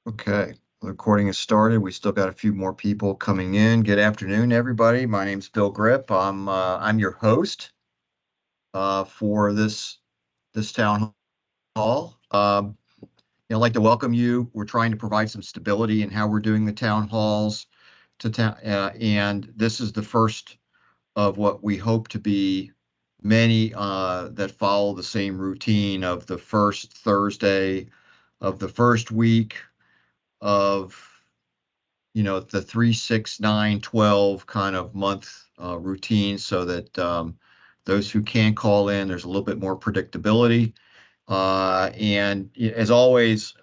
Okay, the recording has started. We still got a few more people coming in. Good afternoon, everybody. My name's Bill Grip. I'm your host for this town hall. I'd like to welcome you. We're trying to provide some stability in how we're doing the town halls to town, and this is the first of what we hope to be many that follow the same routine of the first Thursday of the first week of the 3, 6, 9, 12 kind of month routine so that those who can call in, there's a little bit more predictability. And as always,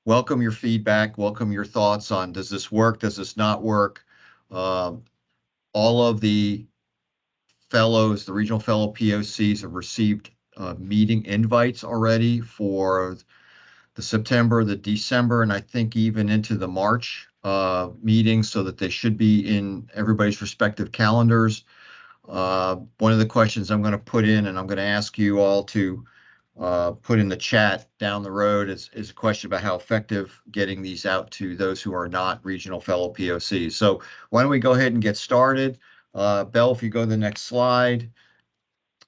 welcome your feedback, welcome your thoughts on does this work, does this not work? Um, all of the fellows, the regional fellow POCs have received meeting invites already for the September, the December, and I think even into the March meetings so that they should be in everybody's respective calendars. One of the questions I'm going to put in, and I'm going to ask you all to put in the chat down the road is a question about how effective getting these out to those who are not regional fellow POCs. So why don't we go ahead and get started? Bell, if you go to the next slide.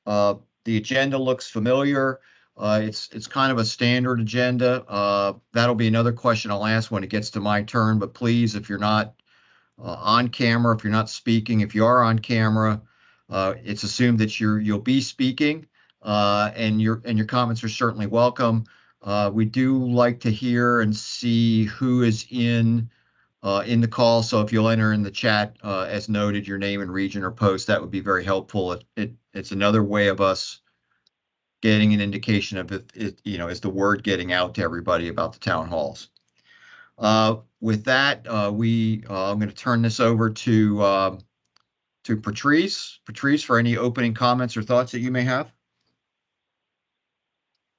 The agenda looks familiar. It's kind of a standard agenda. That'll be another question I'll ask when it gets to my turn. But please, if you're not on camera, if you're not speaking, if you are on camera, it's assumed that you'll be speaking, and your comments are certainly welcome. We do like to hear and see who is in the call. So if you'll enter in the chat, as noted, your name and region or post, that would be very helpful. It's another way of us getting an indication of is the word getting out to everybody about the town halls. With that, I'm going to turn this over to Patrice. Patrice, for any opening comments or thoughts that you may have.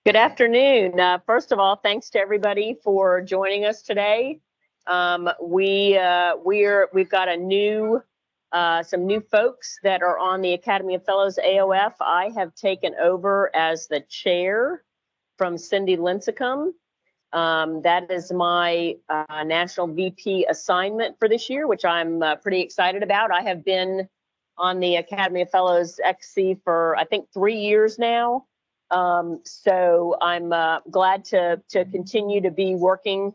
Good afternoon. First of all, thanks to everybody for joining us today. We've got some new folks that are on the Academy of Fellows AOF. I have taken over as the chair from Cindy Lincecum. That is my national VP assignment for this year, which I'm pretty excited about. I have been on the Academy of Fellows XC for I think 3 years now. So I'm glad to continue to be working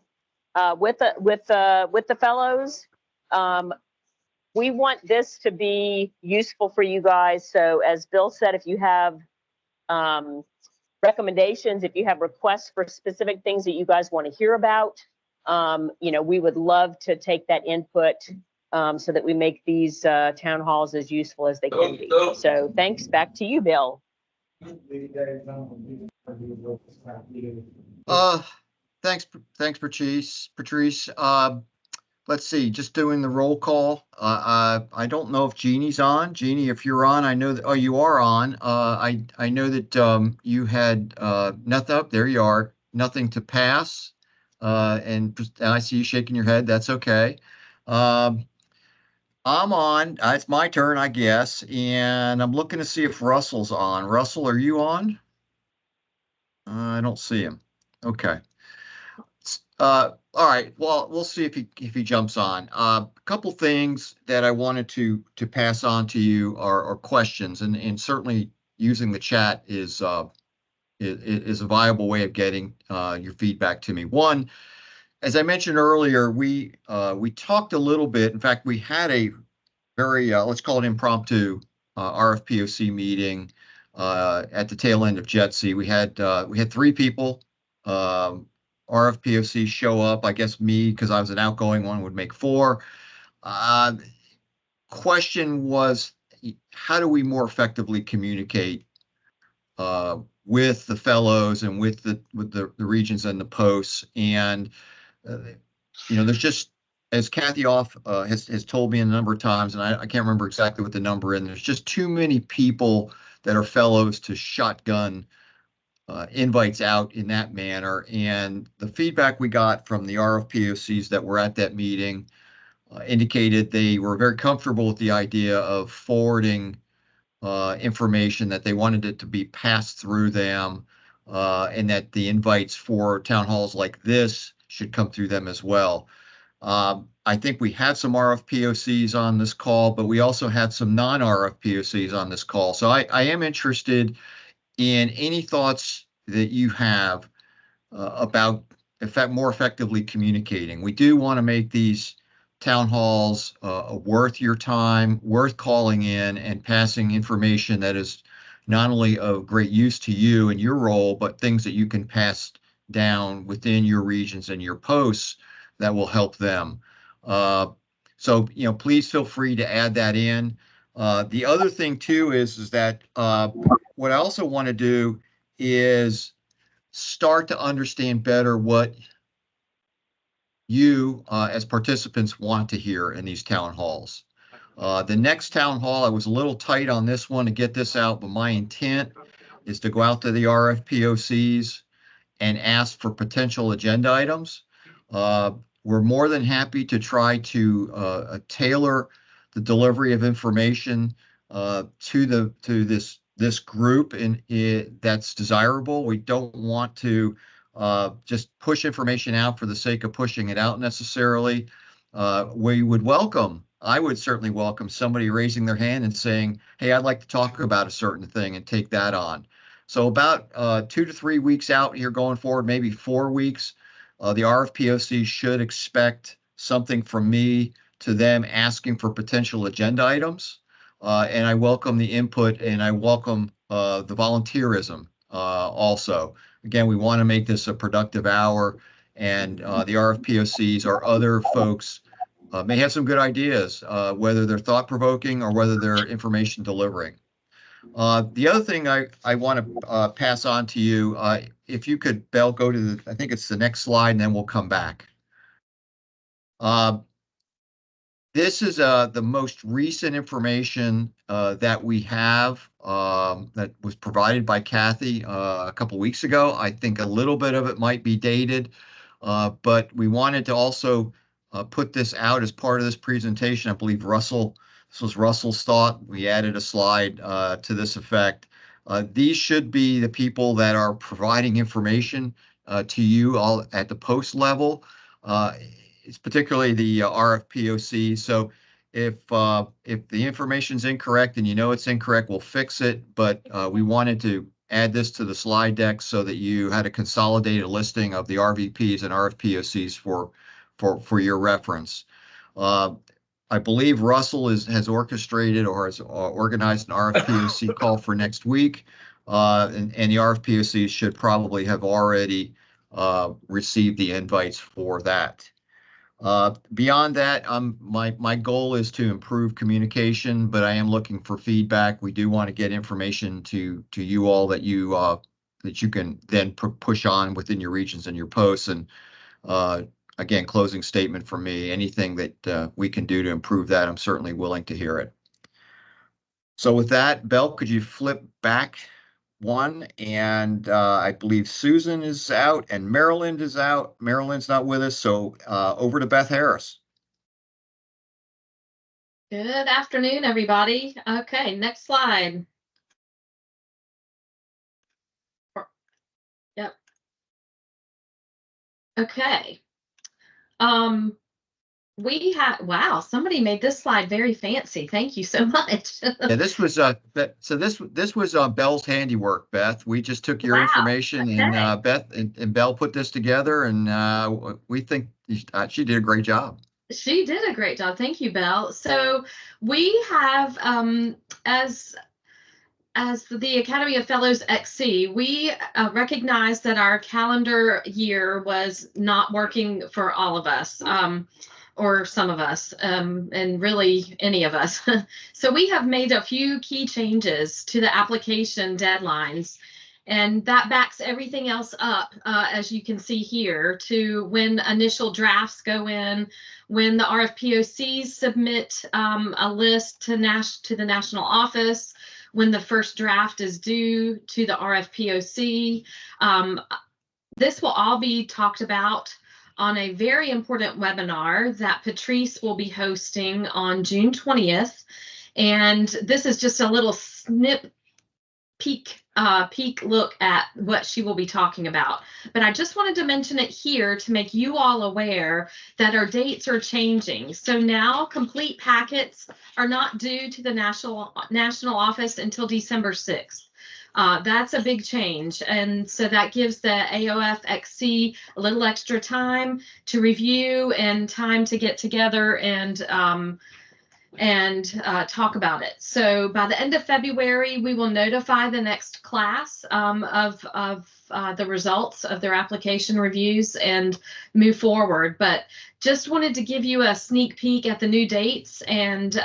with the fellows. We want this to be useful for you guys. So as Bill said, if you have recommendations, if you have requests for specific things that you guys want to hear about, we would love to take that input so that we make these town halls as useful as they can be. So thanks. Back to you, Bill. Thanks, Patrice. Let's see, just doing the roll call. I don't know if Jeannie's on. Jeannie, if you're on, I know that, oh, you are on. I know that you had nothing up. There you are. Nothing to pass. And I see you shaking your head. That's okay. I'm on. It's my turn, I guess. And I'm looking to see if Russell's on. Russell, are you on? I don't see him. Okay. All right. Well, we'll see if he jumps on. A couple things that I wanted to pass on to you are questions, and certainly using the chat is a viable way of getting your feedback to me. One, as I mentioned earlier, we talked a little bit. In fact, we had a very let's call it impromptu RFPOC meeting at the tail end of JETSI. We had 3 people. RFPOC show up. I guess me, because I was an outgoing one, would make 4. Question was, how do we more effectively communicate with the fellows and with the regions and the posts? And there's just, as Kathy Off has told me a number of times, and I can't remember exactly what the number is, there's just too many people that are fellows to shotgun invites out in that manner. And the feedback we got from the RFPOCs that were at that meeting indicated they were very comfortable with the idea of forwarding information, that they wanted it to be passed through them, and that the invites for town halls like this should come through them as well. I think we had some RFPOCs on this call, but we also had some non-RFPOCs on this call. So I am interested in any thoughts that you have about more effectively communicating. We do want to make these town halls worth your time, worth calling in and passing information that is not only of great use to you and your role, but things that you can pass down within your regions and your posts that will help them. So, please feel free to add that in. The other thing too is that what I also want to do is start to understand better what you as participants want to hear in these town halls. The next town hall, I was a little tight on this one to get this out, but my intent is to go out to the RFPOCs and ask for potential agenda items. We're more than happy to try to tailor the delivery of information to this group that's desirable. We don't want to just push information out for the sake of pushing it out necessarily. I would certainly welcome somebody raising their hand and saying, hey, I'd like to talk about a certain thing and take that on. So about 2 to 3 weeks out here going forward, maybe 4 weeks, the RFPOC should expect something from me to them asking for potential agenda items. And I welcome the input and I welcome the volunteerism also. Again, we want to make this a productive hour, and the RFPOCs or other folks may have some good ideas, whether they're thought-provoking or whether they're information delivering. The other thing I want to pass on to you, if you could, Belle, go to I think it's the next slide, and then we'll come back. This is the most recent information that we have that was provided by Kathy a couple weeks ago. I think a little bit of it might be dated, but we wanted to also put this out as part of this presentation. I believe this was Russell's thought. We added a slide to this effect. These should be the people that are providing information to you all at the post level. It's particularly the RFPOC. So if the information's incorrect and you know it's incorrect, we'll fix it. But we wanted to add this to the slide deck so that you had a consolidated listing of the RVPs and RFPOCs for your reference. I believe Russell has orchestrated or has organized an RFPOC call for next week, and the RFPOCs should probably have already received the invites for that. Beyond that, my goal is to improve communication, but I am looking for feedback. We do want to get information to you all that you can then push on within your regions and your posts. And again, closing statement from me, anything that we can do to improve that, I'm certainly willing to hear it. So with that, Belle, could you flip back one? And I believe Susan is out and Maryland is out. Maryland's not with us, so over to Beth Harris. Good afternoon, everybody. Okay, next slide. Yep. Okay. We have, wow, somebody made this slide very fancy. Thank you so much. Yeah, this was this was Belle's handiwork, Beth. We just took your information and Beth and Belle put this together, and we think she did a great job. She did a great job. Thank you, Belle. So we have, as the Academy of Fellows XC, we recognize that our calendar year was not working for all of us, or some of us, and really any of us. So we have made a few key changes to the application deadlines, and that backs everything else up, as you can see here, to when initial drafts go in, when the RFPOCs submit a list to the national office, when the first draft is due to the RFPOC. This will all be talked about on a very important webinar that Patrice will be hosting on June 20th. And this is just a little sneak peek peek look at what she will be talking about. But I just wanted to mention it here to make you all aware that our dates are changing. So now complete packets are not due to the national office until December 6th. That's a big change. And so that gives the AOF XC a little extra time to review and time to get together and talk about it. So by the end of February, we will notify the next class of the results of their application reviews and move forward. But just wanted to give you a sneak peek at the new dates and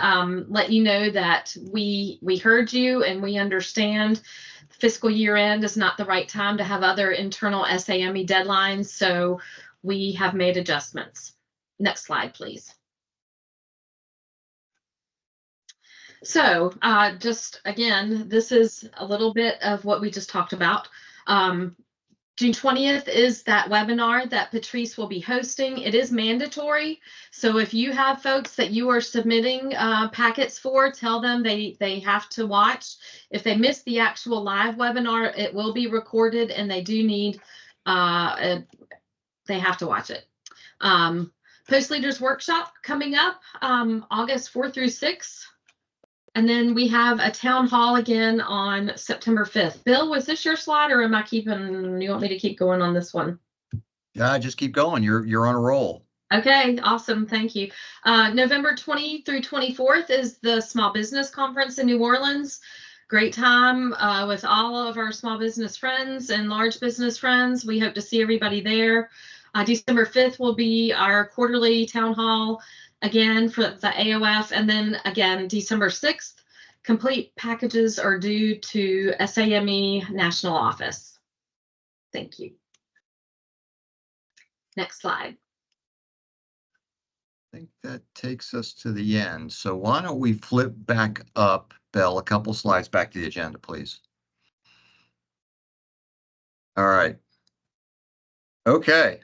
let you know that we heard you and we understand fiscal year end is not the right time to have other internal SAME deadlines. So we have made adjustments. Next slide, please. So just again, this is a little bit of what we just talked about. June 20th is that webinar that Patrice will be hosting. It is mandatory. So if you have folks that you are submitting packets for, tell them they have to watch. If they miss the actual live webinar, it will be recorded and they do need, they have to watch it. Post Leaders Workshop coming up August 4th through 6th. And then we have a town hall again on September 5th. Bill, was this your slide or am I keeping, you want me to keep going on this one? Yeah, just keep going. You're on a roll. Okay, awesome. Thank you. November 20 through 24th is the Small Business Conference in New Orleans. Great time with all of our small business friends and large business friends. We hope to see everybody there. December 5th will be our quarterly town hall again for the AOF. And then again, December 6th, complete packages are due to SAME National Office. Thank you. Next slide. I think that takes us to the end. So why don't we flip back up, Belle, a couple slides back to the agenda, please. All right. Okay.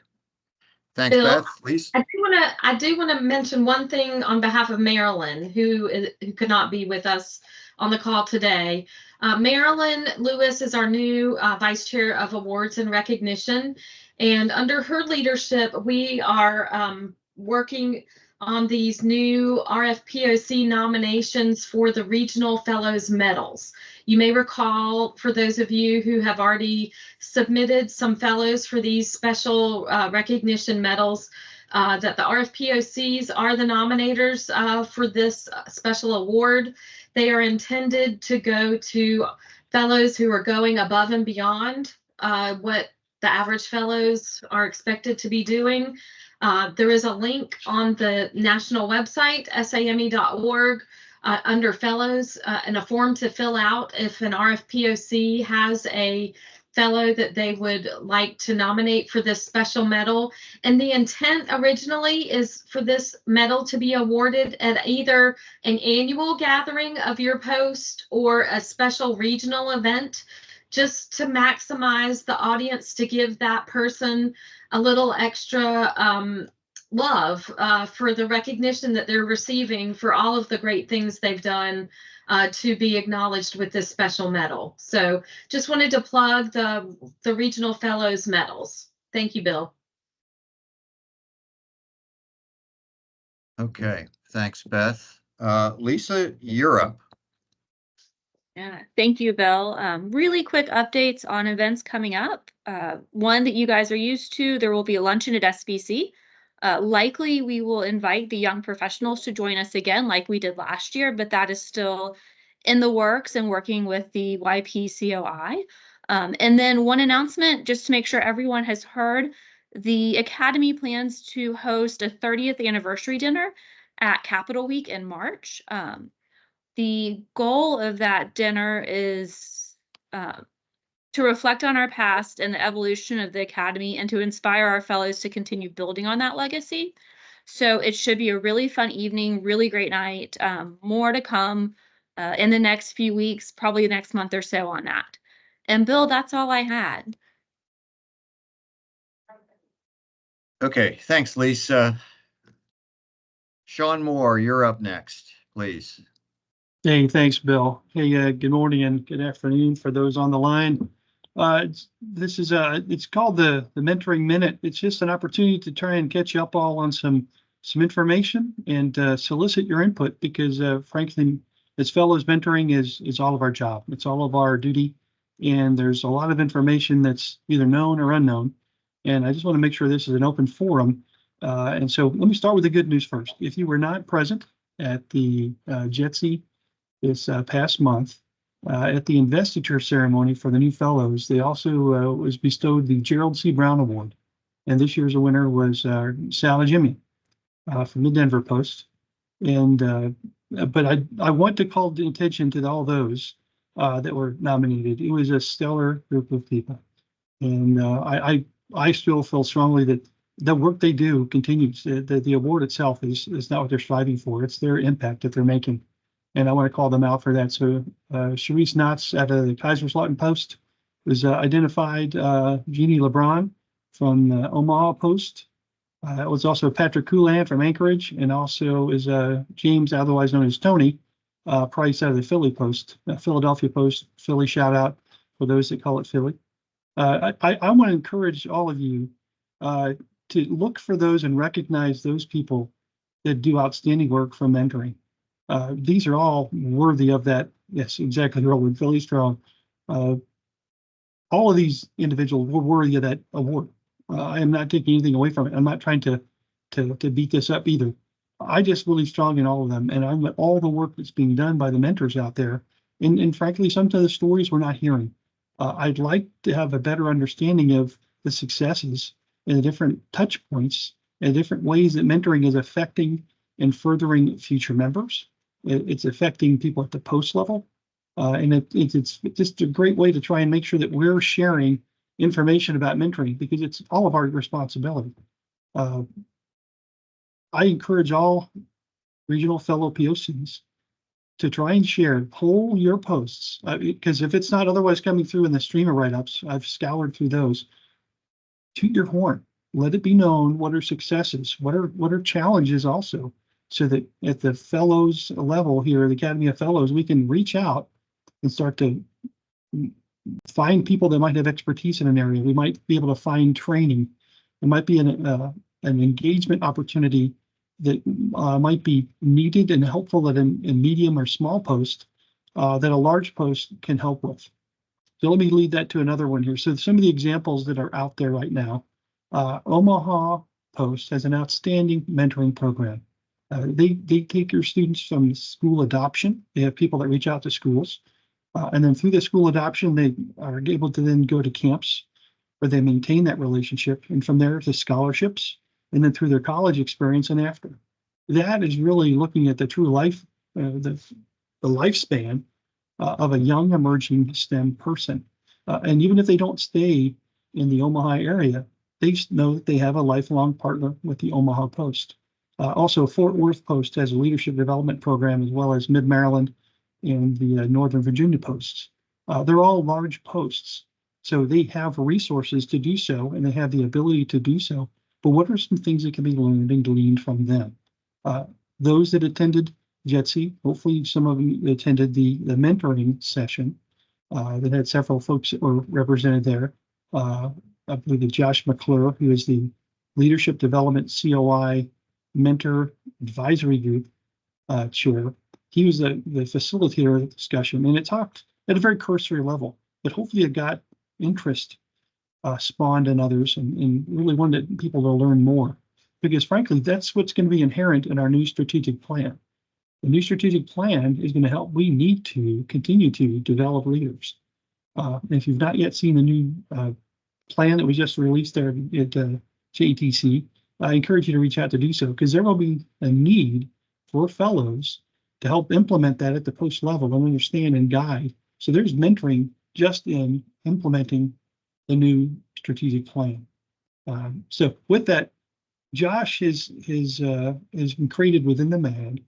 Thanks, Bill, Beth. Please. I do want to mention one thing on behalf of Marilyn, who could not be with us on the call today. Marilyn Lewis is our new Vice Chair of Awards and Recognition. And under her leadership, we are working on these new RFPOC nominations for the Regional Fellows Medals. You may recall, for those of you who have already submitted some fellows for these special recognition medals, that the RFPOCs are the nominators for this special award. They are intended to go to fellows who are going above and beyond what the average fellows are expected to be doing. There is a link on the national website, same.org, under fellows, and a form to fill out if an RFPOC has a fellow that they would like to nominate for this special medal. And the intent originally is for this medal to be awarded at either an annual gathering of your post or a special regional event, just to maximize the audience, to give that person a little extra love for the recognition that they're receiving for all of the great things they've done to be acknowledged with this special medal. So just wanted to plug the Regional Fellows medals. Thank you, Bill. Okay, thanks, Beth. Lisa, you're up. Yeah, thank you, Bill. Really quick updates on events coming up. One that you guys are used to, there will be a luncheon at SBC. Likely we will invite the young professionals to join us again like we did last year, but that is still in the works and working with the YPCOI. And then one announcement, just to make sure everyone has heard, the Academy plans to host a 30th anniversary dinner at Capitol Week in March. The goal of that dinner is to reflect on our past and the evolution of the Academy and to inspire our fellows to continue building on that legacy. So it should be a really fun evening, really great night. More to come in the next few weeks, probably the next month or so on that. And Bill, that's all I had. Okay, thanks, Lisa. Sean Moore, you're up next, please. Hey, thanks, Bill. Hey, good morning and good afternoon for those on the line. It's called the Mentoring Minute. It's just an opportunity to try and catch you up all on some information and solicit your input because frankly, as fellows, mentoring is all of our job. It's all of our duty, and there's a lot of information that's either known or unknown. And I just want to make sure this is an open forum. And so let me start with the good news first. If you were not present at the JETSI this past month at the investiture ceremony for the new fellows, they also was bestowed the Gerald C. Brown Award. And this year's winner was Sally Jimmy from the Denver Post. And but I want to call the attention to all those that were nominated. It was a stellar group of people. And I still feel strongly that the work they do continues. The award itself is not what they're striving for. It's their impact that they're making. And I want to call them out for that. So Sharice Knotts out of the Kaiserslautern Post was identified. Jeannie LeBron from the Omaha Post. It was also Patrick Coulan from Anchorage, and also is James, otherwise known as Tony Price out of the Philly Post, Philadelphia Post. Philly shout out for those that call it Philly. I want to encourage all of you to look for those and recognize those people that do outstanding work from mentoring. These are all worthy of that. Yes, exactly. Rolling Philly strong. All of these individuals were worthy of that award. I am not taking anything away from it. I'm not trying to beat this up either. I just believe strong in all of them, and I'm at all the work that's being done by the mentors out there. And frankly, some of the stories we're not hearing. I'd like to have a better understanding of the successes and the different touch points and different ways that mentoring is affecting and furthering future members. It's affecting people at the post level. And it's just a great way to try and make sure that we're sharing information about mentoring because it's all of our responsibility. I encourage all regional fellow POCs to try and share, pull your posts, because if it's not otherwise coming through in the stream of write-ups, I've scoured through those. Toot your horn. Let it be known what are successes, what are challenges also, so that at the fellows level here, the Academy of Fellows, we can reach out and start to find people that might have expertise in an area. We might be able to find training. It might be an engagement opportunity that might be needed and helpful at a medium or small post that a large post can help with. So let me lead that to another one here. So some of the examples that are out there right now, Omaha Post has an outstanding mentoring program. They take your students from school adoption. They have people that reach out to schools. And then through the school adoption, they are able to then go to camps where they maintain that relationship. And from there to scholarships, and then through their college experience and after. That is really looking at the true life, the lifespan of a young emerging STEM person. And even if they don't stay in the Omaha area, they know that they have a lifelong partner with the Omaha Post. Also, Fort Worth Post has a leadership development program, as well as Mid-Maryland and the Northern Virginia Posts. They're all large posts, so they have resources to do so, and they have the ability to do so. But what are some things that can be learned and gleaned from them? Those that attended JETSI, hopefully some of them attended the mentoring session that had several folks that were represented there. I believe that Josh McClure, who is the Leadership Development COI Mentor Advisory Group chair, he was the facilitator of the discussion, and it talked at a very cursory level, but hopefully it got interest spawned in others and really wanted people to learn more, because frankly, that's what's going to be inherent in our new strategic plan. The new strategic plan is going to help. We need to continue to develop leaders. If you've not yet seen the new plan that we just released there at JTC, I encourage you to reach out to do so, because there will be a need for fellows to help implement that at the post level and understand and guide. So there's mentoring just in implementing the new strategic plan. So with that, Josh has been created within the MAD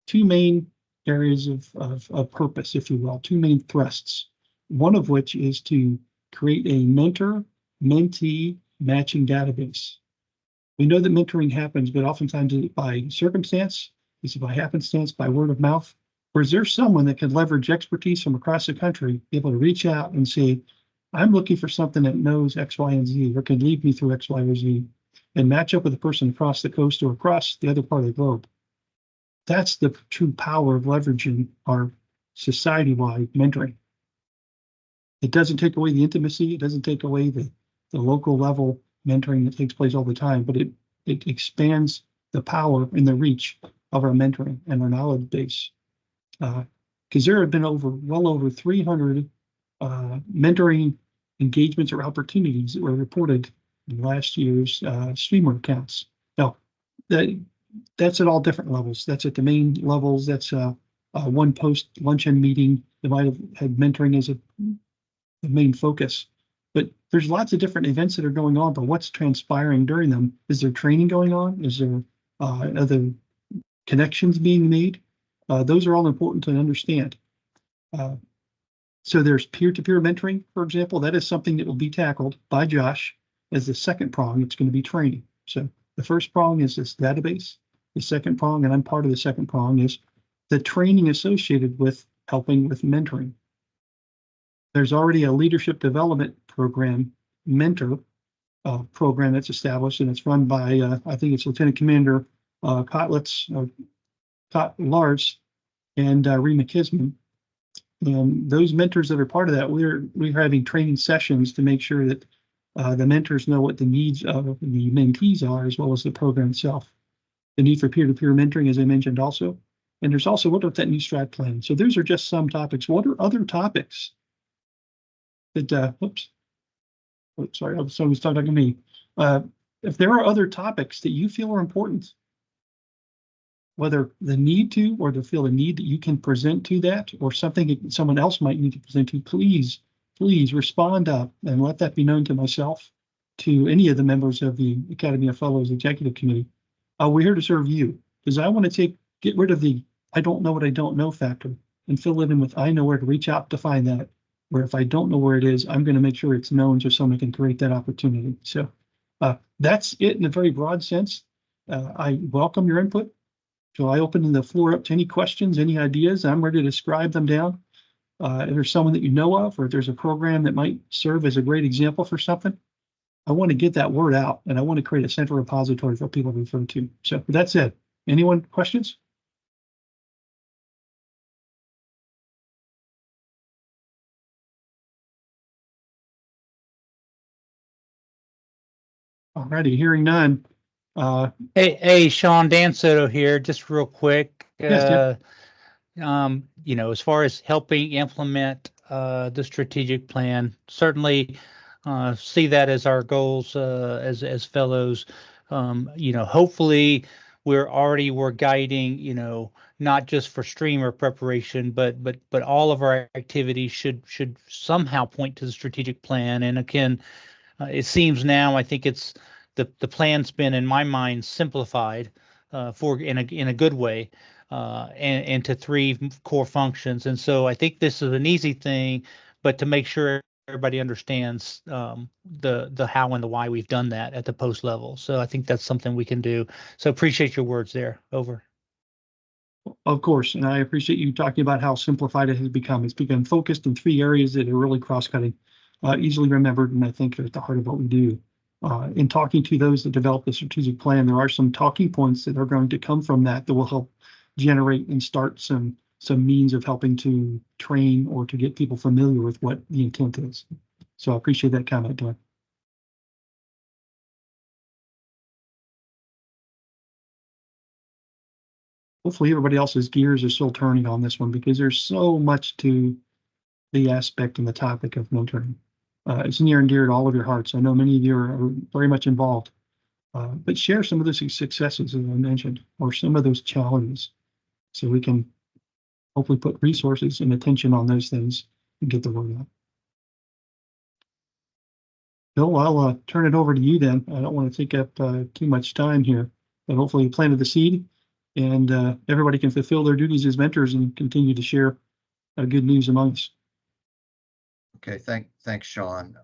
two main areas of purpose, if you will, two main thrusts. One of which is to create a mentor-mentee matching database. We know that mentoring happens, but oftentimes by circumstance, it's by happenstance, by word of mouth. Or is there someone that can leverage expertise from across the country, be able to reach out and say, I'm looking for something that knows X, Y, and Z, or can lead me through X, Y, or Z, and match up with a person across the coast or across the other part of the globe? That's the true power of leveraging our society-wide mentoring. It doesn't take away the intimacy. It doesn't take away the local level mentoring that takes place all the time, but it expands the power and the reach of our mentoring and our knowledge base. Because there have been well over 300 mentoring engagements or opportunities that were reported in last year's streamer accounts. Now, that's at all different levels. That's at the main levels. That's one post luncheon meeting that might have had mentoring as the main focus. But there's lots of different events that are going on, but what's transpiring during them? Is there training going on? Is there other connections being made? Those are all important to understand. So there's peer-to-peer mentoring, for example. That is something that will be tackled by Josh as the second prong. It's going to be training. So the first prong is this database. The second prong, and I'm part of the second prong, is the training associated with helping with mentoring. There's already a leadership development program, mentor program that's established, and it's run by, I think it's Lieutenant Commander Lars and Rima Kisman. And those mentors that are part of that, we're having training sessions to make sure that the mentors know what the needs of the mentees are, as well as the program itself. The need for peer-to-peer mentoring, as I mentioned also. And there's also, what about that new strat plan? So those are just some topics. What are other topics that, sorry, someone's talking to me. If there are other topics that you feel are important, whether the need to or to feel the need that you can present to that, or something that someone else might need to present to, please respond up and let that be known to myself, to any of the members of the Academy of Fellows Executive Committee. We're here to serve you, because I want to get rid of the I don't know what I don't know factor and fill it in with I know where to reach out to find that. Where if I don't know where it is, I'm going to make sure it's known so someone can create that opportunity. So that's it in a very broad sense. I welcome your input. So I open the floor up to any questions, any ideas. I'm ready to scribe them down. If there's someone that you know of, or if there's a program that might serve as a great example for something, I want to get that word out, and I want to create a central repository for people to refer to. So with that said, anyone questions? Alrighty, hearing none. Hey, Sean, Dan Soto here, just real quick. Yes, Tim. As far as helping implement the strategic plan, certainly see that as our goals as fellows. Hopefully we're guiding, not just for streamer preparation, but all of our activities should somehow point to the strategic plan. And again, it seems now, I think it's the plan's been, in my mind, simplified in a good way, and into 3 core functions. And so I think this is an easy thing, but to make sure everybody understands the how and the why we've done that at the post level. So I think that's something we can do. So appreciate your words there. Over. Of course, and I appreciate you talking about how simplified it has become. It's become focused in 3 areas that are really cross-cutting, easily remembered, and I think are at the heart of what we do. In talking to those that develop the strategic plan, there are some talking points that are going to come from that will help generate and start some means of helping to train or to get people familiar with what the intent is. So I appreciate that comment, Don. Hopefully everybody else's gears are still turning on this one, because there's so much to the aspect and the topic of mentoring. It's near and dear to all of your hearts. I know many of you are very much involved, but share some of those successes, as I mentioned, or some of those challenges, so we can hopefully put resources and attention on those things and get the word out. Bill, I'll turn it over to you then. I don't want to take up too much time here, but hopefully you planted the seed, and everybody can fulfill their duties as mentors and continue to share good news among us. Okay, thanks, Sean.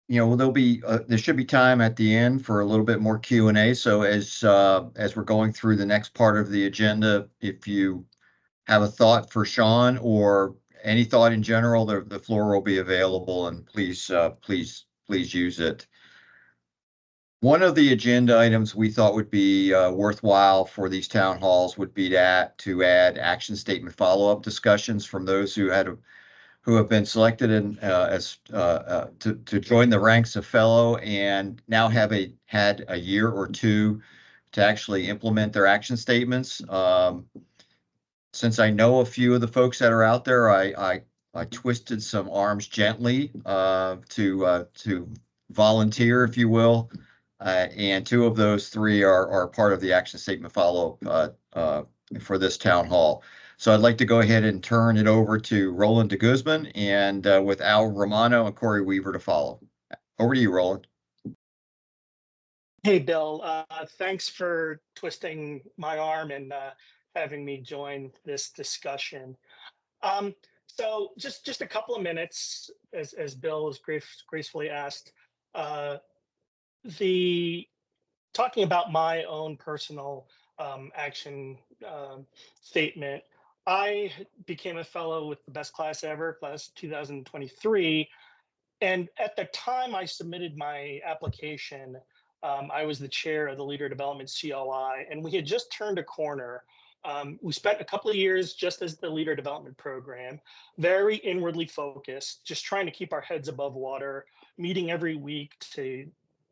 there'll be there should be time at the end for a little bit more Q&A. So as we're going through the next part of the agenda, if you have a thought for Sean or any thought in general, the floor will be available, and please use it. One of the agenda items we thought would be worthwhile for these town halls would be to add action statement follow-up discussions from those who have been selected to join the ranks of fellow and now have had a year or two to actually implement their action statements. Since I know a few of the folks that are out there, I twisted some arms gently to volunteer, if you will. And two of those three are part of the action statement follow-up for this town hall. So I'd like to go ahead and turn it over to Roland de Guzman and with Al Romano and Corey Weaver to follow. Over to you, Roland. Hey, Bill. Thanks for twisting my arm and having me join this discussion. So just a couple of minutes, as Bill has gracefully asked, talking about my own personal action statement. I became a fellow with the best class ever, class 2023. And at the time I submitted my application, I was the chair of the Leader Development COI, and we had just turned a corner. We spent a couple of years just as the Leader Development Program, very inwardly focused, just trying to keep our heads above water, meeting every week to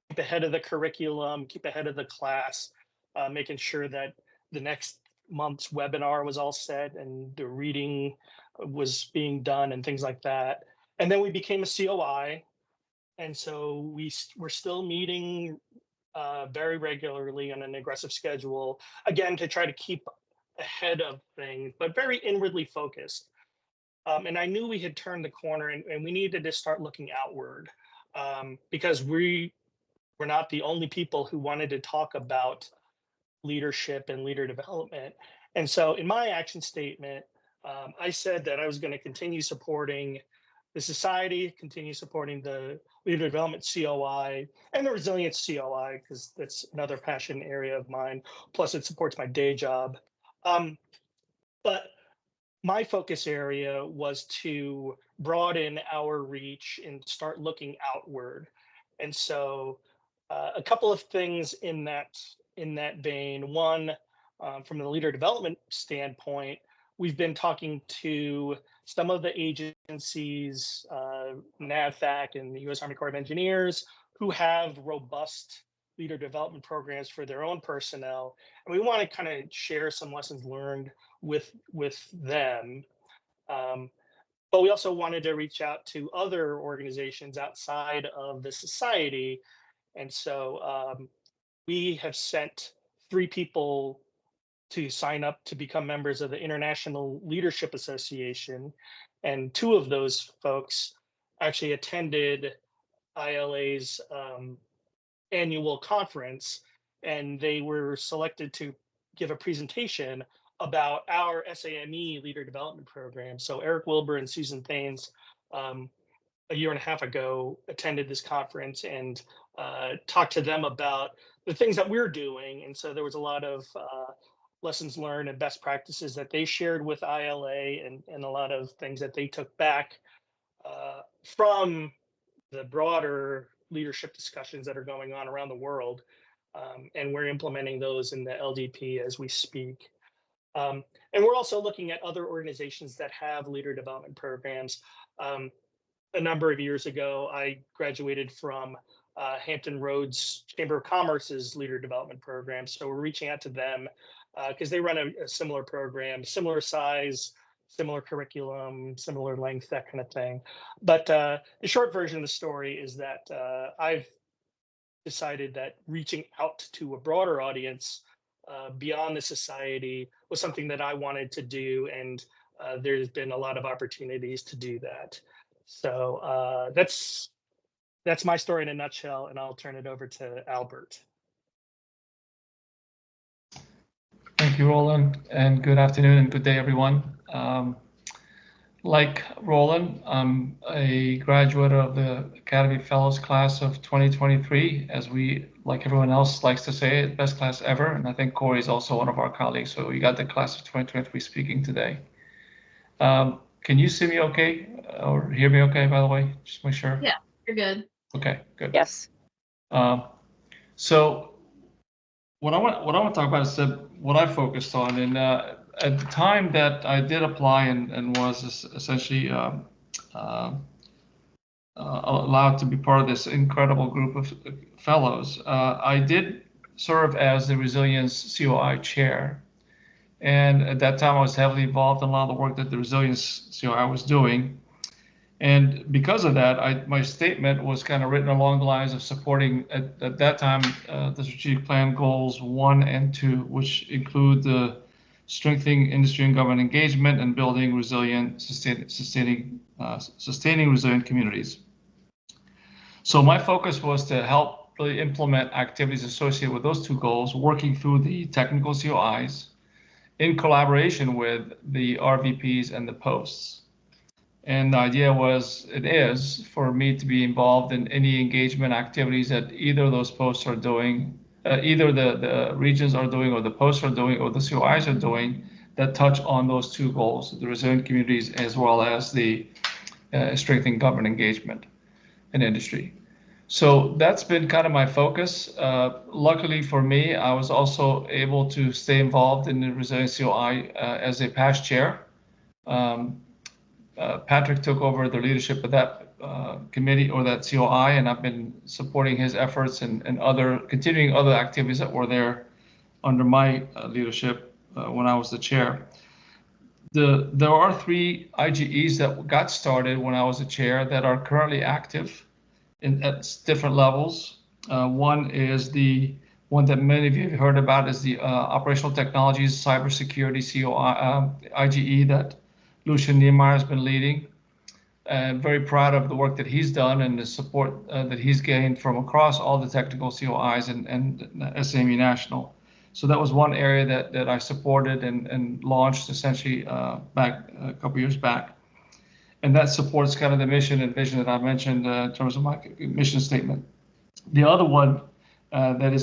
keep ahead of the curriculum, keep ahead of the class, making sure that the next month's webinar was all set and the reading was being done and things like that. And then we became a COI. And so we're still meeting very regularly on an aggressive schedule, again, to try to keep ahead of things, but very inwardly focused. And I knew we had turned the corner and we needed to start looking outward because we were not the only people who wanted to talk about leadership and leader development. And so in my action statement, I said that I was going to continue supporting the society, continue supporting the Leader Development COI and the Resilience COI, because that's another passion area of mine. Plus, it supports my day job. But my focus area was to broaden our reach and start looking outward. And so a couple of things in that vein. One, from the leader development standpoint, we've been talking to some of the agencies, NAVFAC and the U.S. Army Corps of Engineers, who have robust leader development programs for their own personnel. And we want to kind of share some lessons learned with them. But we also wanted to reach out to other organizations outside of the society. And so we have sent 3 people to sign up to become members of the International Leadership Association. And 2 of those folks actually attended ILA's annual conference, and they were selected to give a presentation about our SAME leader development program. So Eric Wilbur and Susan Thanes, a year and a half ago, attended this conference and talked to them about the things that we're doing. And so there was a lot of lessons learned and best practices that they shared with ILA, and a lot of things that they took back from the broader leadership discussions that are going on around the world. And we're implementing those in the LDP as we speak. And we're also looking at other organizations that have leader development programs. A number of years ago, I graduated from Hampton Roads Chamber of Commerce's leader development program. So we're reaching out to them because they run a similar program, similar size, similar curriculum, similar length, that kind of thing. But the short version of the story is that I've decided that reaching out to a broader audience beyond the society was something that I wanted to do, and there's been a lot of opportunities to do that. So that's my story in a nutshell, and I'll turn it over to Albert. Thank you, Roland, and good afternoon and good day, everyone. like Roland, I'm a graduate of the Academy Fellows class of 2023, as we, like everyone else likes to say, it, best class ever. And I think Corey is also one of our colleagues. So we got the class of 2023 speaking today. Can you see me okay or hear me okay, by the way? Just make sure. Yeah, you're good. Okay, good. Yes. So what I want to talk about is what I focused on. And at the time that I did apply and was essentially allowed to be part of this incredible group of fellows, I did serve as the Resilience COI chair. And at that time, I was heavily involved in a lot of the work that the Resilience COI was doing. And because of that, my statement was kind of written along the lines of supporting, at that time, the strategic plan goals 1 and 2, which include the strengthening industry and government engagement and building resilient, sustaining resilient communities. So my focus was to help really implement activities associated with those 2 goals, working through the technical COIs in collaboration with the RVPs and the posts. And the idea is for me to be involved in any engagement activities that either of those posts are doing, either the regions are doing or the posts are doing or the COIs are doing that touch on those 2 goals, the resilient communities as well as the strengthening government engagement in industry. So that's been kind of my focus. Luckily for me, I was also able to stay involved in the Resilience COI as a past chair. Patrick took over the leadership of that committee or that COI, and I've been supporting his efforts and continuing other activities that were there under my leadership when I was the chair. There are 3 IGEs that got started when I was the chair that are currently active at different levels. One is the one that many of you have heard about is the Operational Technologies Cybersecurity COI IGE that Lucian Niemeyer has been leading. Very proud of the work that he's done and the support that he's gained from across all the technical COIs and SAME National. So that was one area that I supported and launched essentially back a couple years back. And that supports kind of the mission and vision that I mentioned in terms of my mission statement. The other one that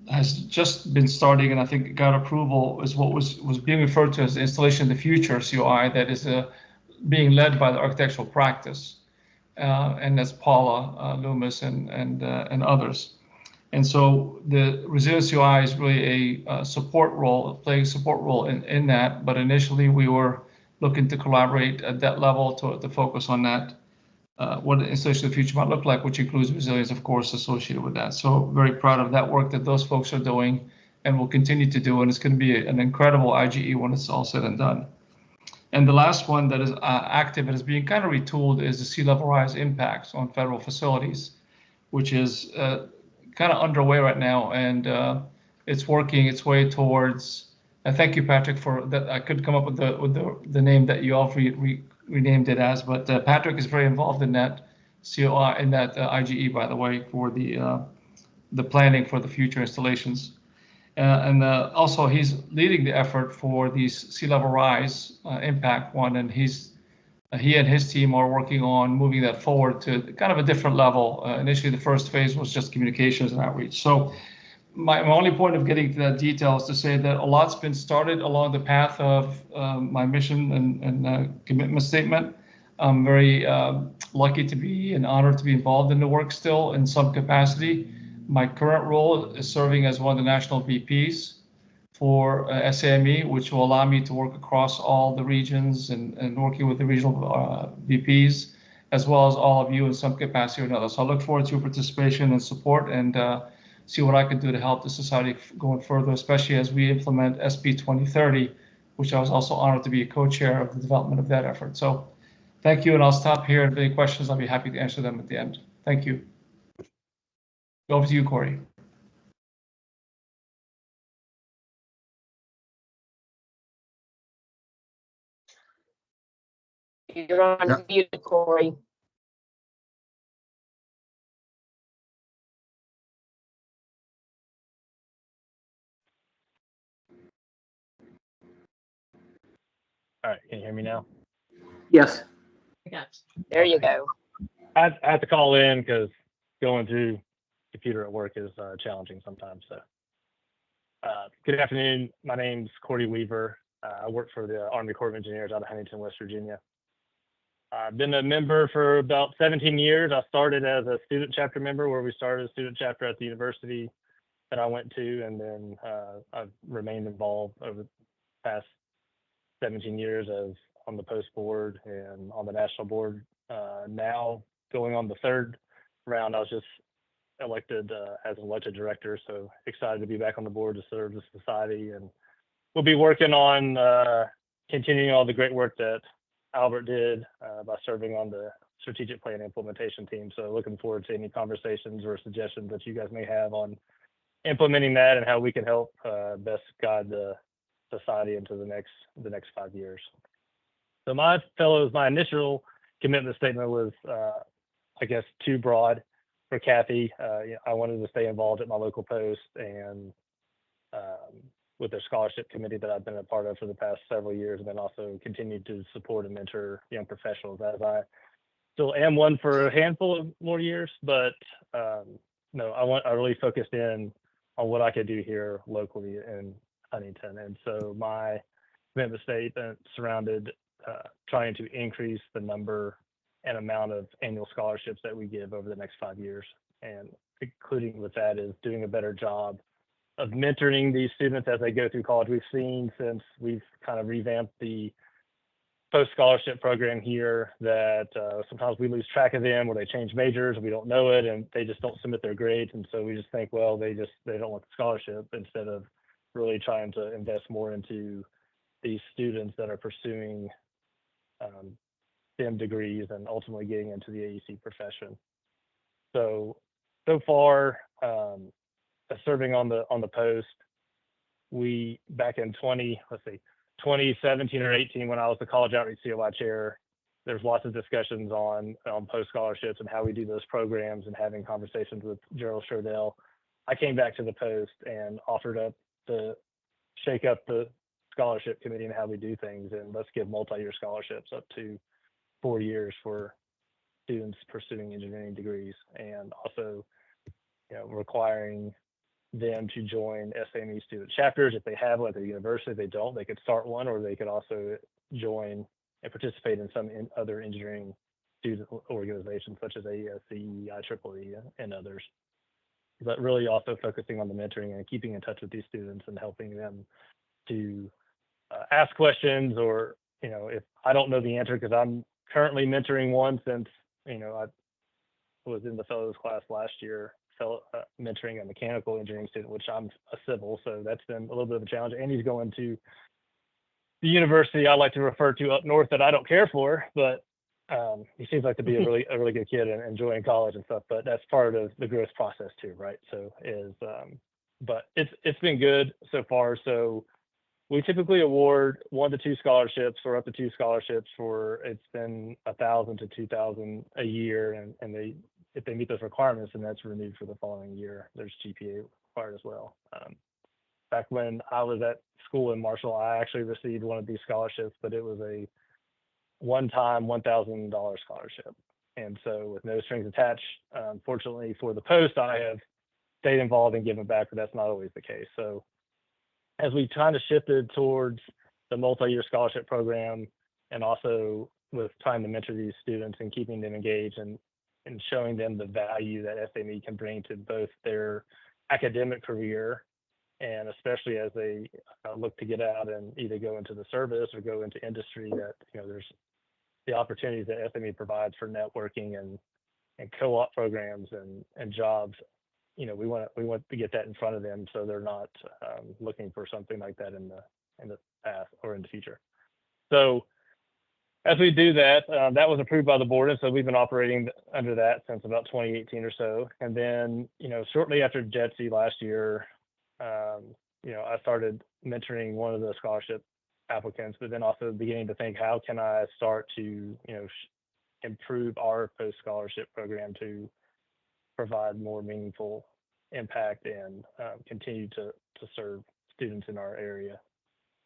has just been starting and I think got approval is what was being referred to as the Installation of the Future COI that is being led by the architectural practice, and that's Paula Loomis and others. And so the Resilience COI is really a support role, playing a support role in that. But initially we were looking to collaborate at that level to focus on that, what the installation of the future might look like, which includes resilience, of course, associated with that. So very proud of that work that those folks are doing and will continue to do. And it's going to be an incredible IGE when it's all said and done. And the last one that is active and is being kind of retooled is the sea level rise impacts on federal facilities, which is kind of underway right now. And it's working its way towards, thank you, Patrick, for that. I couldn't come up with the name that you all renamed it as, but Patrick is very involved in that COI, in that IGE, by the way, for the planning for the future installations. And also he's leading the effort for these sea level rise impact one, and he and his team are working on moving that forward to kind of a different level. Initially, the first phase was just communications and outreach. So my only point of getting to that detail is to say that a lot's been started along the path of my mission and commitment statement. I'm very lucky to be and honored to be involved in the work still in some capacity. My current role is serving as one of the national VPs for SAME, which will allow me to work across all the regions and working with the regional VPs, as well as all of you in some capacity or another. So I look forward to your participation and support and see what I can do to help the society going further, especially as we implement SB 2030, which I was also honored to be a co-chair of the development of that effort. So thank you, and I'll stop here. If any questions, I'll be happy to answer them at the end. Thank you. Over to you, Corey. You're on mute, Corey. All right, can you hear me now? Yes. There you go. I had to call in because going through computer at work is challenging sometimes. So, good afternoon. My name's Corey Weaver. I work for the Army Corps of Engineers out of Huntington, West Virginia. I've been a member for about 17 years. I started as a student chapter member, where we started a student chapter at the university that I went to, and then I've remained involved over the past 17 years as on the post board and on the national board. Now going on the third round, I was just elected as an elected director, so excited to be back on the board to serve the society, and we'll be working on continuing all the great work that Albert did by serving on the strategic plan implementation team. So looking forward to any conversations or suggestions that you guys may have on implementing that and how we can help best guide the society into the next 5 years. So my initial commitment statement was, I guess, too broad for Kathy. I wanted to stay involved at my local post and with their scholarship committee that I've been a part of for the past several years, and then also continued to support and mentor young professionals, as I still am one for a handful of more years. But no, I really focused in on what I could do here locally in Huntington. And so my commitment statement surrounded trying to increase the number and amount of annual scholarships that we give over the next 5 years. And including with that is doing a better job of mentoring these students as they go through college. We've seen, since we've kind of revamped the post-scholarship program here, that sometimes we lose track of them, or they change majors and we don't know it, and they just don't submit their grades. And so we just think, well, they don't want the scholarship, instead of really trying to invest more into these students that are pursuing STEM degrees and ultimately getting into the AEC profession. So far, serving on the post, we back in 2017 or 18, when I was the college outreach COI chair, there's lots of discussions on post scholarships and how we do those programs, and having conversations with Gerald Sherdell. I came back to the post and offered up to shake up the scholarship committee and how we do things, and let's give multi-year scholarships up to 4 years for students pursuing engineering degrees, and also, requiring them to join SAME student chapters if they have one at the university. If they don't, they could start one, or they could also join and participate in some other engineering student organizations such as AES, CE, IEEE, and others. But really also focusing on the mentoring and keeping in touch with these students and helping them to ask questions, or if I don't know the answer, because I'm currently mentoring one since I was in the fellows class last year, mentoring a mechanical engineering student, which I'm a civil, so that's been a little bit of a challenge. And he's going to the university I like to refer to up north that I don't care for, but he seems like to be a really good kid and enjoying college and stuff. But that's part of the growth process too, right? So but it's been good so far. So we typically award 1 to 2 scholarships, or up to 2 scholarships it's been $1,000 to $2,000 a year, and if they meet those requirements, then that's renewed for the following year. There's GPA required as well. Back when I was at school in Marshall, I actually received one of these scholarships, but it was a one-time $1,000 scholarship. And so with no strings attached, fortunately for the post, I have stayed involved and given back, but that's not always the case. So as we kind of shifted towards the multi-year scholarship program, and also with trying to mentor these students and keeping them engaged and showing them the value that SME can bring to both their academic career, and especially as they look to get out and either go into the service or go into industry, that there's the opportunities that SME provides for networking and co-op programs and jobs. We want to get that in front of them, so they're not looking for something like that in the past or in the future. So as we do that, that was approved by the board, and so we've been operating under that since about 2018 or so. And then, shortly after JETSI last year, I started mentoring one of the scholarship applicants, but then also beginning to think, how can I start to, improve our post-scholarship program to provide more meaningful impact and continue to serve students in our area.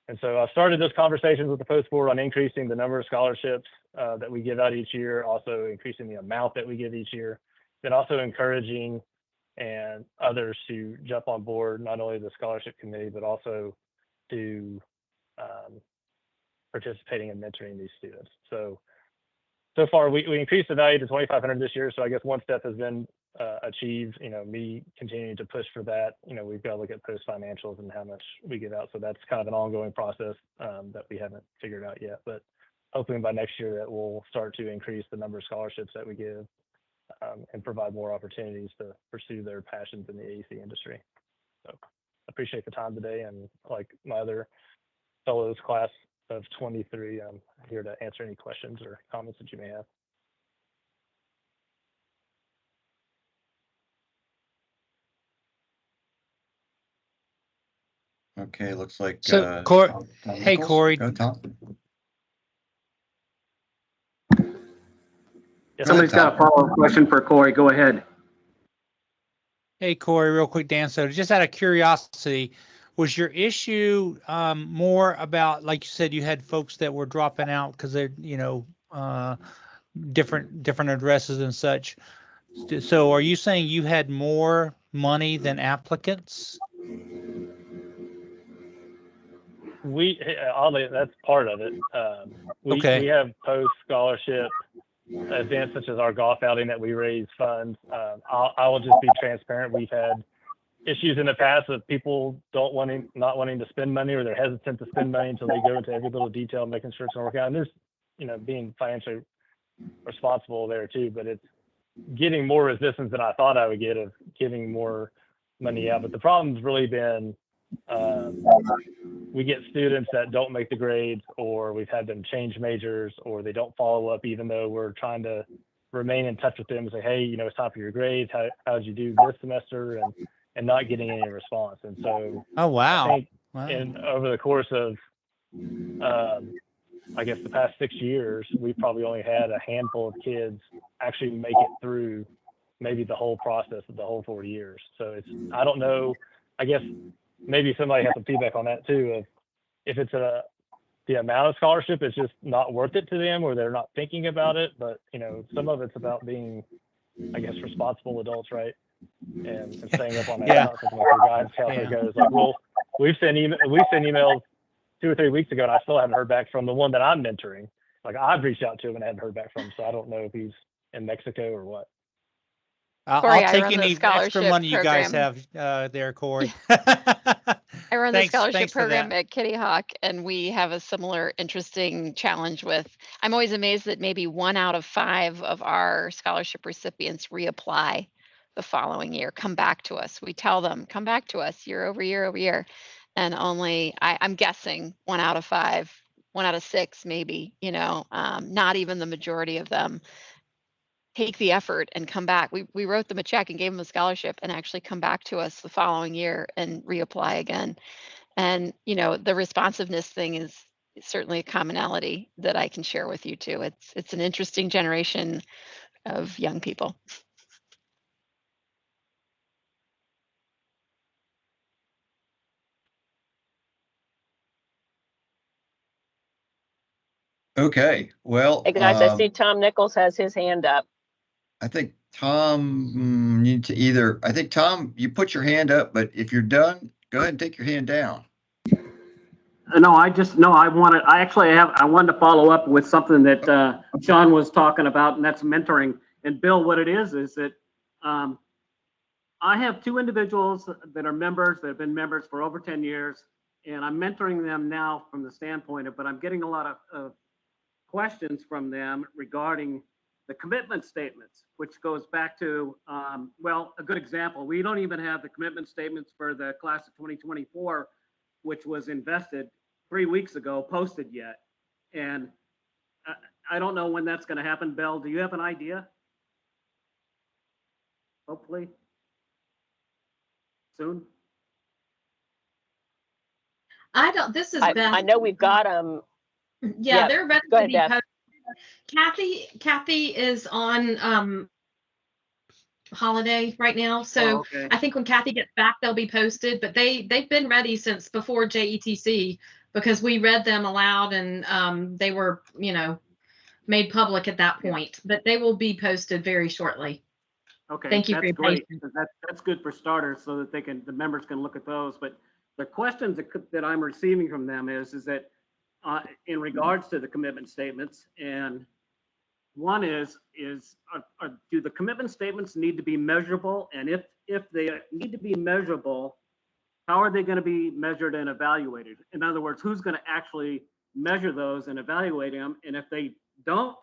And so I started those conversations with the post board on increasing the number of scholarships that we give out each year, also increasing the amount that we give each year, then also encouraging and others to jump on board, not only the scholarship committee, but also to participating in mentoring these students. So far we increased the value to 2,500 this year. So I guess one step has been achieved. Me continuing to push for that. We've got to look at post financials and how much we give out. So that's kind of an ongoing process that we haven't figured out yet. But hoping by next year that we'll start to increase the number of scholarships that we give and provide more opportunities to pursue their passions in the AEC industry. So appreciate the time today, and like my other fellows, class of 23, I'm here to answer any questions or comments that you may have. Okay, looks like So, Tom hey, Nichols. Corey. Go, Tom. Yes, Somebody's got a follow-up question for Corey. Go ahead. Hey, Corey, real quick, Dan. So just out of curiosity, was your issue more about, like you said, you had folks that were dropping out because they're, different addresses and such. So are you saying you had more money than applicants? Oddly, that's part of it. We have post scholarship events such as our golf outing that we raise funds. I will just be transparent. We've had issues in the past of people not wanting to spend money, or they're hesitant to spend money until they go into every little detail, making sure it's going to work out. And there's, being financially responsible there too, but it's getting more resistance than I thought I would get of giving more money out. But the problem's really been we get students that don't make the grades, or we've had them change majors, or they don't follow up even though we're trying to remain in touch with them and say, hey, it's time for your grades. How did you do this semester? And not getting any response. And so oh wow. I think over the course of I guess the past 6 years, we've probably only had a handful of kids actually make it through maybe the whole process of the whole 4 years. So I don't know, I guess maybe somebody has some feedback on that too, of if it's the amount of scholarship is just not worth it to them, or they're not thinking about it. But some of it's about being, I guess, responsible adults, right? And staying up on that. Yeah. Not something like your guidance counselor goes like, well, we've sent emails 2 or 3 weeks ago, and I still haven't heard back from the one that I'm mentoring. Like, I've reached out to him and I haven't heard back from him, so I don't know if he's in Mexico or what. I'll take any extra money you guys have there, Corey. I run the scholarship thanks program at Kitty Hawk, and we have a similar interesting challenge with, I'm always amazed that maybe 1 out of 5 of our scholarship recipients reapply the following year, come back to us. We tell them, come back to us year over year over year. And only, I'm guessing 1 out of 5, 1 out of 6, maybe, not even the majority of them take the effort and come back. We wrote them a check and gave them a scholarship and actually come back to us the following year and reapply again. And, the responsiveness thing is certainly a commonality that I can share with you too. It's an interesting generation of young people. Okay, well, Hey guys, I see Tom Nichols has his hand up. I think Tom need to I think Tom, you put your hand up, but if you're done, go ahead and take your hand down. No, I wanted to follow up with something that Sean was talking about, and that's mentoring. And Bill, what it is that I have 2 individuals that are members that have been members for over 10 years, and I'm mentoring them now from the standpoint of, but I'm getting a lot of questions from them regarding the commitment statements, which goes back to, a good example. We don't even have the commitment statements for the class of 2024, which was invested 3 weeks ago, posted yet. And I don't know when that's going to happen. Belle, do you have an idea? Hopefully soon. This is Beth. I know we've got them. Yeah, they're ready to be Beth. posted. Kathy is on holiday right now, so okay. I think when Kathy gets back, they'll be posted. But they've been ready since before JETC because we read them aloud and they were, made public at that point, but they will be posted very shortly. Okay, Thank you for that's your great. patience. That's good for starters, so that the members can look at those. But the questions that I'm receiving from them is that in regards to the commitment statements, and one is do the commitment statements need to be measurable? And if they need to be measurable, how are they going to be measured and evaluated? In other words, who's going to actually measure those and evaluate them? And if they don't,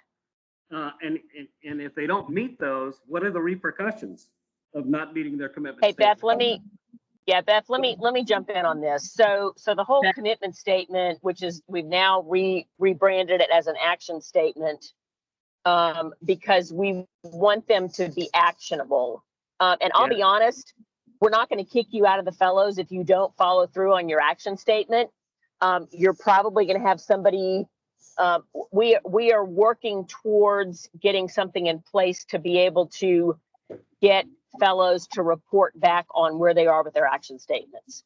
and if they don't meet those, what are the repercussions of not meeting their commitment Hey, statement? Beth, let me jump in on this. So the whole commitment statement, which is we've now rebranded it as an action statement, because we want them to be actionable. And I'll be honest, we're not going to kick you out of the fellows if you don't follow through on your action statement. You're probably going to have somebody. We are working towards getting something in place to be able to get fellows to report back on where they are with their action statements.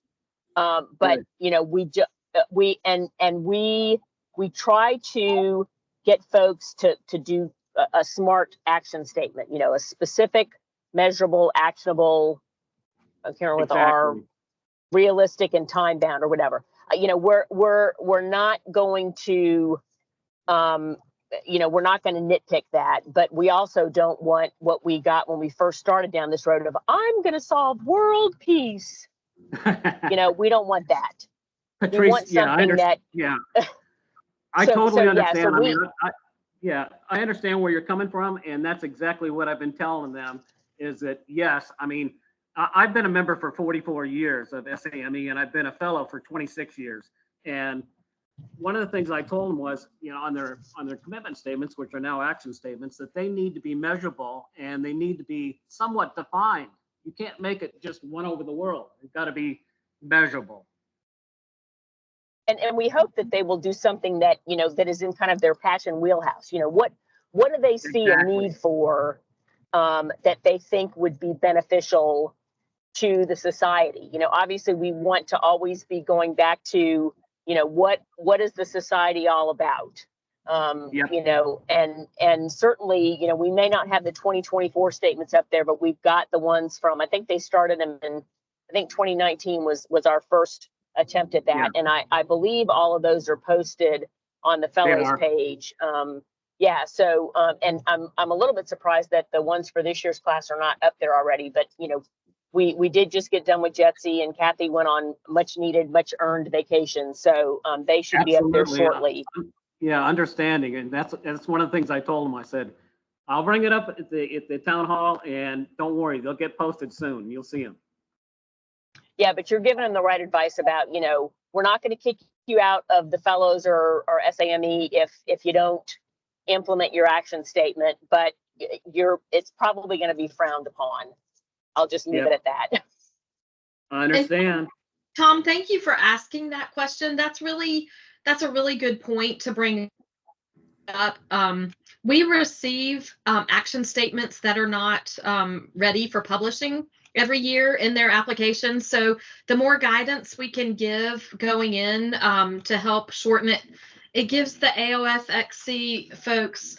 But we try to get folks to do a smart action statement, a specific, measurable, actionable, I can't remember what the R, realistic and time bound or whatever. We're not going to we're not going to nitpick that, but we also don't want what we got when we first started down this road of I'm going to solve world peace. We don't want that. Patrice, we want something I totally understand. Yeah, I understand where you're coming from, and that's exactly what I've been telling them. Is that yes? I've been a member for 44 years of SAME, and I've been a fellow for 26 years, and one of the things I told them was, on their commitment statements, which are now action statements, that they need to be measurable and they need to be somewhat defined. You can't make it just one over the world. It's got to be measurable. And we hope that they will do something that, that is in kind of their passion wheelhouse. What do they see a need for that they think would be beneficial to the society? Obviously we want to always be going back to, what is the society all about? And certainly, we may not have the 2024 statements up there, but we've got the ones from, I think they started them in, I think 2019 was our first attempt at that. And I believe all of those are posted on the fellows page. And I'm a little bit surprised that the ones for this year's class are not up there already, but we did just get done with Jetsy, and Kathy went on much needed, much earned vacation. So they should be up there shortly. Yeah, understanding. And that's one of the things I told them. I said, I'll bring it up at the town hall, and don't worry, they'll get posted soon. You'll see them. Yeah, but you're giving them the right advice about, we're not going to kick you out of the fellows or SAME if you don't implement your action statement, but it's probably going to be frowned upon. I'll just leave it at that. I understand. And Tom, thank you for asking that question. That's a really good point to bring up. We receive action statements that are not ready for publishing every year in their application. So the more guidance we can give going in to help shorten it, it gives the AOFXC folks,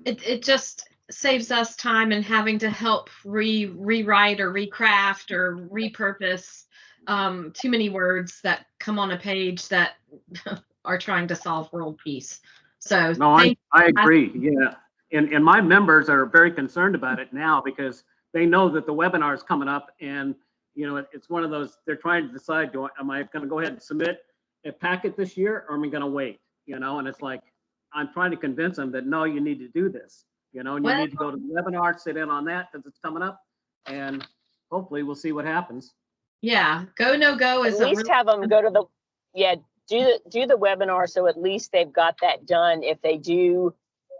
it just saves us time in having to help rewrite or recraft or repurpose too many words that come on a page that are trying to solve world peace. So no, I agree. Yeah. And my members are very concerned about it now because they know that the webinar is coming up, and it's one of those, they're trying to decide, am I going to go ahead and submit a packet this year, or am I going to wait? And it's like, I'm trying to convince them that no, you need to do this, and you need to go to the webinar, sit in on that because it's coming up, and hopefully we'll see what happens. Yeah, go no go is at least have them go to the do the webinar, so at least they've got that done. If they do,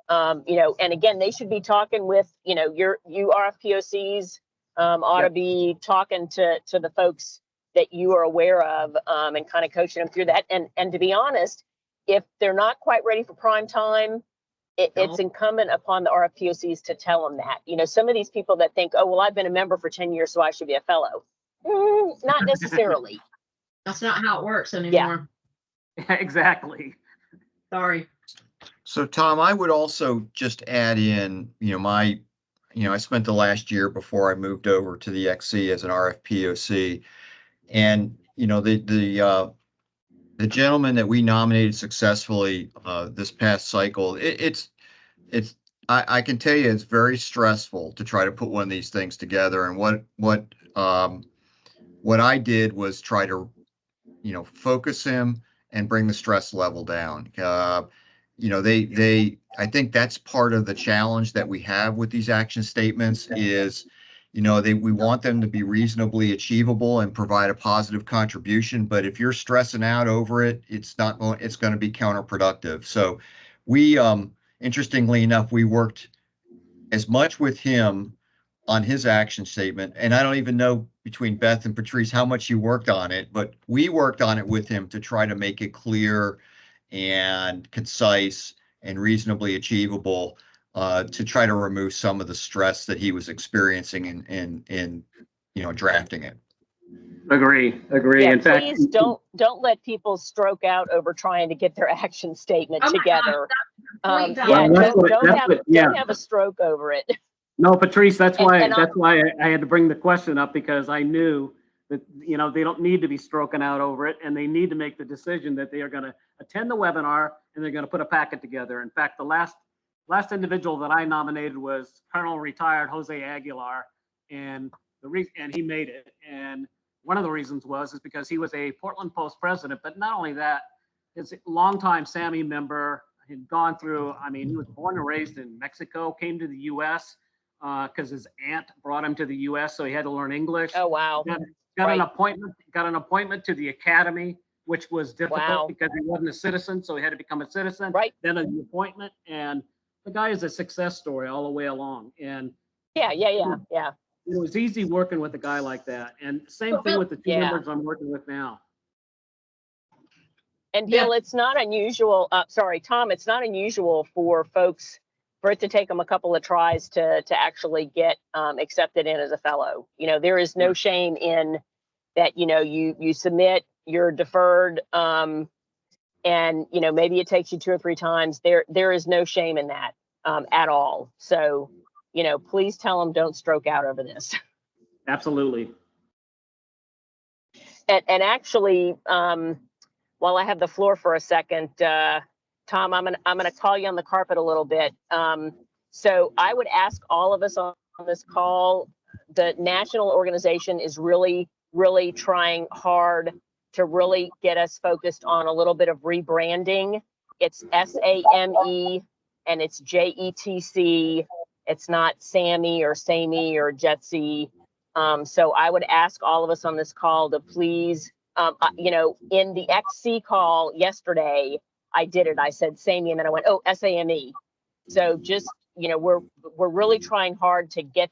and again, they should be talking with you RFPOCs ought to be talking to the folks that you are aware of and kind of coaching them through that. And to be honest, if they're not quite ready for prime time, it's incumbent upon the RFPOCs to tell them that. Some of these people that think, oh, well, I've been a member for 10 years, so I should be a fellow. Not necessarily. That's not how it works anymore. Exactly. Sorry. So Tom, I would also just add in, I spent the last year before I moved over to the XC as an RFPOC, and the gentleman that we nominated successfully this past cycle, it's I can tell you it's very stressful to try to put one of these things together. And what I did was try to focus him and bring the stress level down. I think that's part of the challenge that we have with these action statements is, we want them to be reasonably achievable and provide a positive contribution. But if you're stressing out over it, it's going to be counterproductive. So interestingly enough, we worked as much with him on his action statement. And I don't even know between Beth and Patrice how much you worked on it, but we worked on it with him to try to make it clear and concise and reasonably achievable, to try to remove some of the stress that he was experiencing in drafting it. Agree. Yeah, In fact, please don't let people stroke out over trying to get their action statement Oh my God, together. Point, Val. Yeah, Well, don't have a stroke over it. No, Patrice, that's And- why and that's why I had to bring the question up, because I knew that they don't need to be stroking out over it, and they need to make the decision that they are going to attend the webinar and they're going to put a packet together. In fact, the last individual that I nominated was Colonel retired Jose Aguilar, and he made it. And one of the reasons is because he was a Portland Post president, but not only that, his longtime SAMI member had gone through. I mean, he was born and raised in Mexico, came to the U.S. Because his aunt brought him to the U.S., so he had to learn English. Oh, wow. Got Right. an appointment to the academy, which was difficult Wow. because he wasn't a citizen, so he had to become a citizen. Right. Then an appointment, and the guy is a success story all the way along. And Yeah. it was easy working with a guy like that. And same thing with the two Yeah. members I'm working with now. And Bill, it's not unusual. Tom, it's not unusual for it to take them a couple of tries to actually get accepted in as a fellow. There is no shame in that. You submit, you're deferred, and maybe it takes you 2 or 3 times. There is no shame in that at all. So please tell them don't stroke out over this. Absolutely. And actually, while I have the floor for a second, Tom, I'm gonna call you on the carpet a little bit. So I would ask all of us on this call. The national organization is really, really trying hard to really get us focused on a little bit of rebranding. It's SAME and it's JETC. It's not SAMI or SAME or JETC. So I would ask all of us on this call to please. In the XC call yesterday, I did it. I said SAME, and then I went, oh, SAME. So just, we're really trying hard to get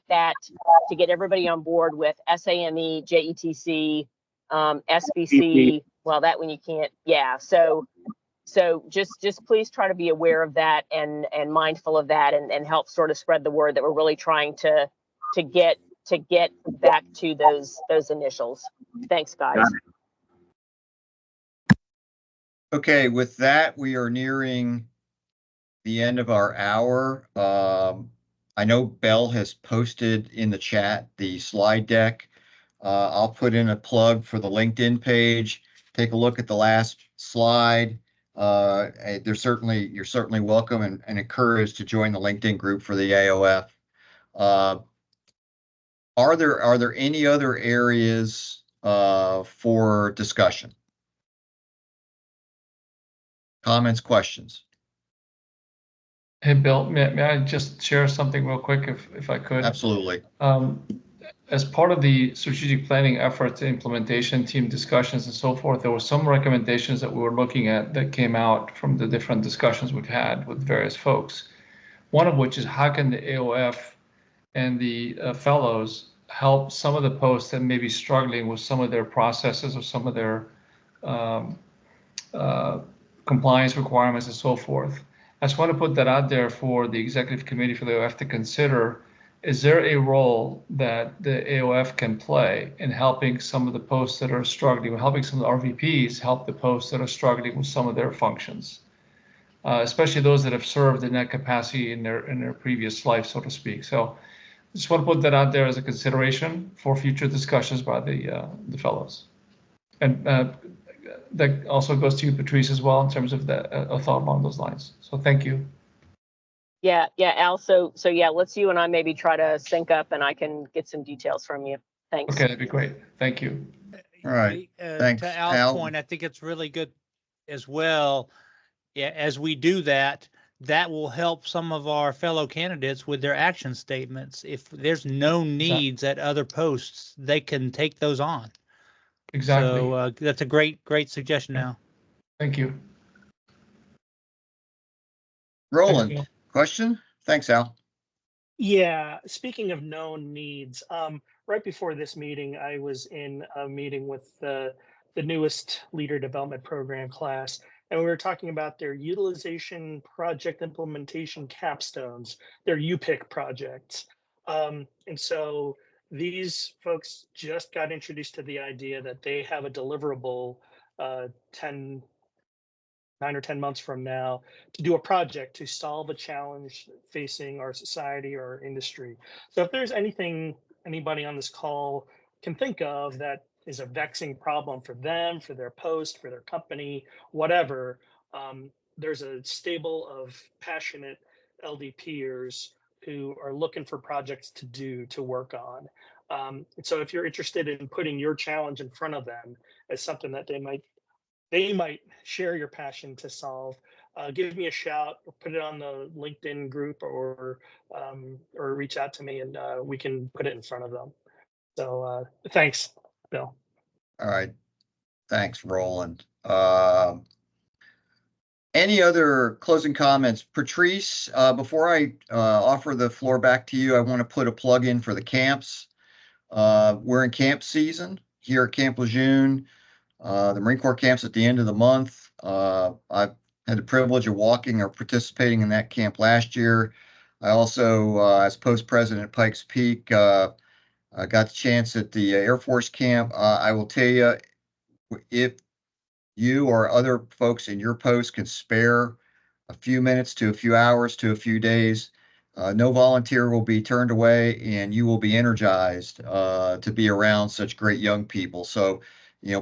everybody on board with SAME, JETC, SBC. Well, that one you can't. Yeah. So just please try to be aware of that and mindful of that and help sort of spread the word that we're really trying to get back to those initials. Thanks, guys. Okay, with that, we are nearing the end of our hour. I know Belle has posted in the chat the slide deck. I'll put in a plug for the LinkedIn page. Take a look at the last slide. You're certainly welcome and encouraged to join the LinkedIn group for the AOF. Are there any other areas for discussion? Comments, questions? Hey, Bill, may I just share something real quick if I could? Absolutely. As part of the strategic planning efforts, implementation team discussions and so forth, there were some recommendations that we were looking at that came out from the different discussions we've had with various folks. One of which is how can the AOF and the fellows help some of the posts that may be struggling with some of their processes or some of their compliance requirements and so forth. I just want to put that out there for the executive committee for the AOF to consider is there a role that the AOF can play in helping some of the posts that are struggling, helping some of the RVPs help the posts that are struggling with some of their functions, especially those that have served in that capacity in their previous life, so to speak. So just want to put that out there as a consideration for future discussions by the fellows. And that also goes to you, Patrice, as well, in terms of a thought along those lines. So thank you. Yeah, Al. So yeah, let's you and I maybe try to sync up, and I can get some details from you. Thanks. Okay, that'd be great. Thank you. All right. Thanks, To Al's Al. point, I think it's really good as well. Yeah, as we do that, that will help some of our fellow candidates with their action statements. If there's no needs at other posts, they can take those on. Exactly. So that's a great suggestion now. Thank you. Roland, Thanks, question? Thanks, Al. Yeah, speaking of known needs, right before this meeting, I was in a meeting with the newest leader development program class, and we were talking about their utilization project implementation capstones, their UPIC projects. And so these folks just got introduced to the idea that they have a deliverable 9 or 10 months from now to do a project to solve a challenge facing our society or industry. So if there's anything anybody on this call can think of that is a vexing problem for them, for their post, for their company, whatever, there's a stable of passionate LDPers who are looking for projects to do, to work on. And so if you're interested in putting your challenge in front of them as something that they might share your passion to solve, give me a shout or put it on the LinkedIn group or reach out to me and we can put it in front of them. So thanks, Bill. All right. Thanks, Roland. Any other closing comments? Patrice, before I offer the floor back to you, I want to put a plug in for the camps. We're in camp season here at Camp Lejeune. The Marine Corps camps at the end of the month. I've had the privilege of walking or participating in that camp last year. I also, as post president at Pikes Peak, I got the chance at the Air Force camp. I will tell you, if you or other folks in your post can spare a few minutes to a few hours to a few days, no volunteer will be turned away, and you will be energized to be around such great young people. So,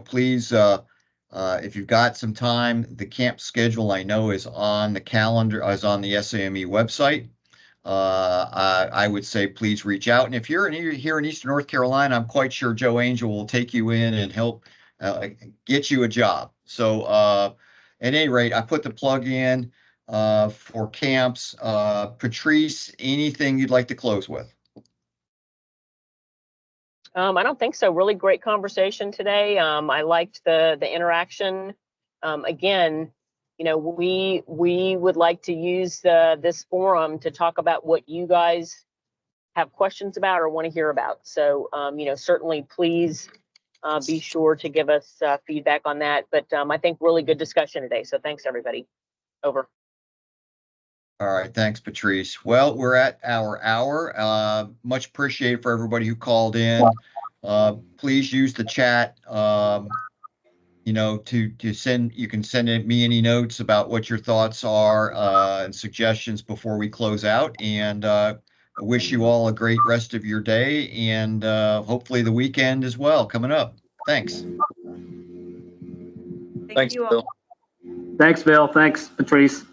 please, if you've got some time, the camp schedule I know is on the calendar, is on the SAME website. I would say please reach out. And if you're here in Eastern North Carolina, I'm quite sure Joe Angel will take you in and help get you a job. So at any rate, I put the plug in for camps. Patrice, anything you'd like to close with? I don't think so. Really great conversation today. I liked the interaction. Again, we would like to use this forum to talk about what you guys have questions about or want to hear about. So, certainly please be sure to give us feedback on that. But I think really good discussion today. So thanks, everybody. Over. All right. Thanks, Patrice. Well, we're at our hour. Much appreciated for everybody who called in. Please use the chat, to send, you can send me any notes about what your thoughts are and suggestions before we close out. And I wish you all a great rest of your day and hopefully the weekend as well coming up. Thanks. Thank you all. Thanks, Bill. Thanks, Patrice.